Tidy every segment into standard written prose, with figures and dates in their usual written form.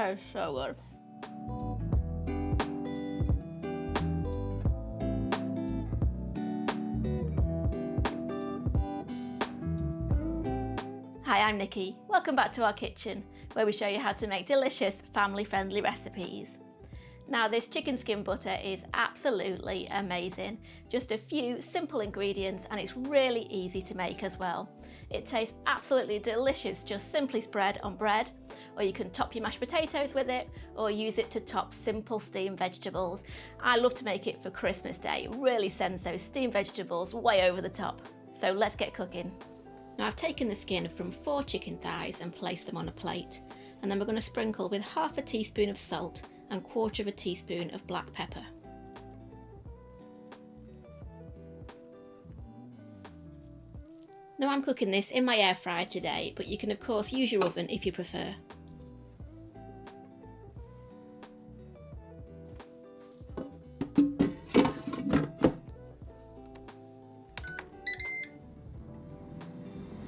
Oh, so good. Hi, I'm Nikki. Welcome back to our kitchen, where we show you how to make delicious, family-friendly recipes. Now, this chicken skin butter is absolutely amazing. Just a few simple ingredients, and it's really easy to make as well. It tastes absolutely delicious, just simply spread on bread, or you can top your mashed potatoes with it, or use it to top simple steamed vegetables. I love to make it for Christmas Day. It really sends those steamed vegetables way over the top. So let's get cooking. Now, I've taken the skin from 4 chicken thighs and placed them on a plate, and then we're going to sprinkle with half a teaspoon of salt and 1/4 teaspoon of black pepper. Now, I'm cooking this in my air fryer today, but you can of course use your oven if you prefer.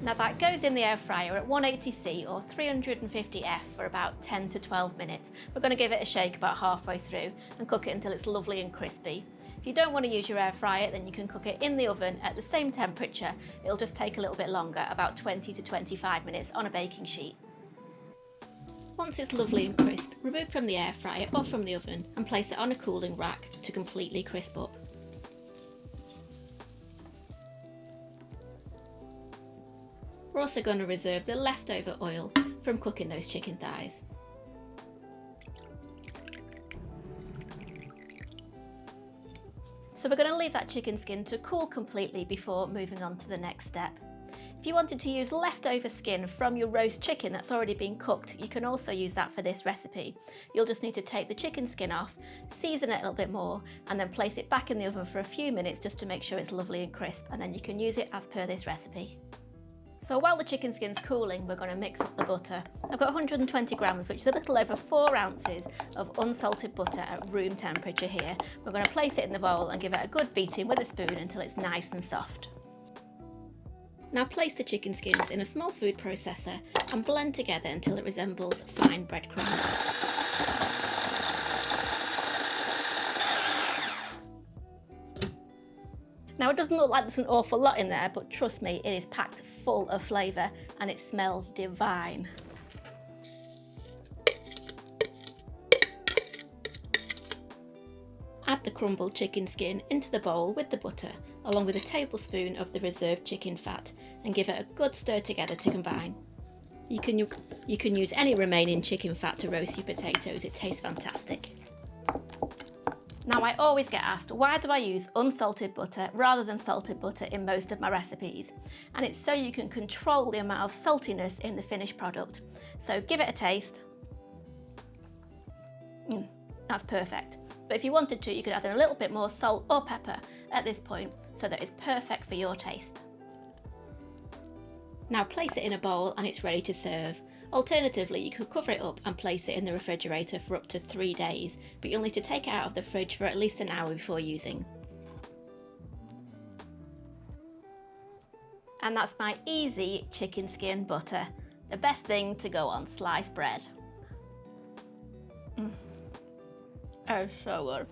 Now that goes in the air fryer at 180C or 350F for about 10 to 12 minutes. We're going to give it a shake about halfway through and cook it until it's lovely and crispy. If you don't want to use your air fryer, then you can cook it in the oven at the same temperature. It'll just take a little bit longer, about 20 to 25 minutes on a baking sheet. Once it's lovely and crisp, remove from the air fryer or from the oven and place it on a cooling rack to completely crisp up. We're also going to reserve the leftover oil from cooking those chicken thighs. So we're going to leave that chicken skin to cool completely before moving on to the next step. If you wanted to use leftover skin from your roast chicken that's already been cooked, you can also use that for this recipe. You'll just need to take the chicken skin off, season it a little bit more, and then place it back in the oven for a few minutes just to make sure it's lovely and crisp, and then you can use it as per this recipe. So while the chicken skin's cooling, we're going to mix up the butter. I've got 120 grams, which is a little over 4 ounces of unsalted butter at room temperature here. We're going to place it in the bowl and give it a good beating with a spoon until it's nice and soft. Now place the chicken skins in a small food processor and blend together until it resembles fine breadcrumbs. Now, it doesn't look like there's an awful lot in there, but trust me, it is packed full of flavour and it smells divine. Add the crumbled chicken skin into the bowl with the butter, along with a tablespoon of the reserved chicken fat, and give it a good stir together to combine. You can use any remaining chicken fat to roast your potatoes, it tastes fantastic. Now, I always get asked, why do I use unsalted butter rather than salted butter in most of my recipes? And it's so you can control the amount of saltiness in the finished product. So give it a taste. That's perfect. But if you wanted to, you could add in a little bit more salt or pepper at this point so that it's perfect for your taste. Now place it in a bowl and it's ready to serve. Alternatively, you could cover it up and place it in the refrigerator for up to 3 days, but you'll need to take it out of the fridge for at least an hour before using. And that's my easy chicken skin butter. The best thing to go on sliced bread. Oh, so good.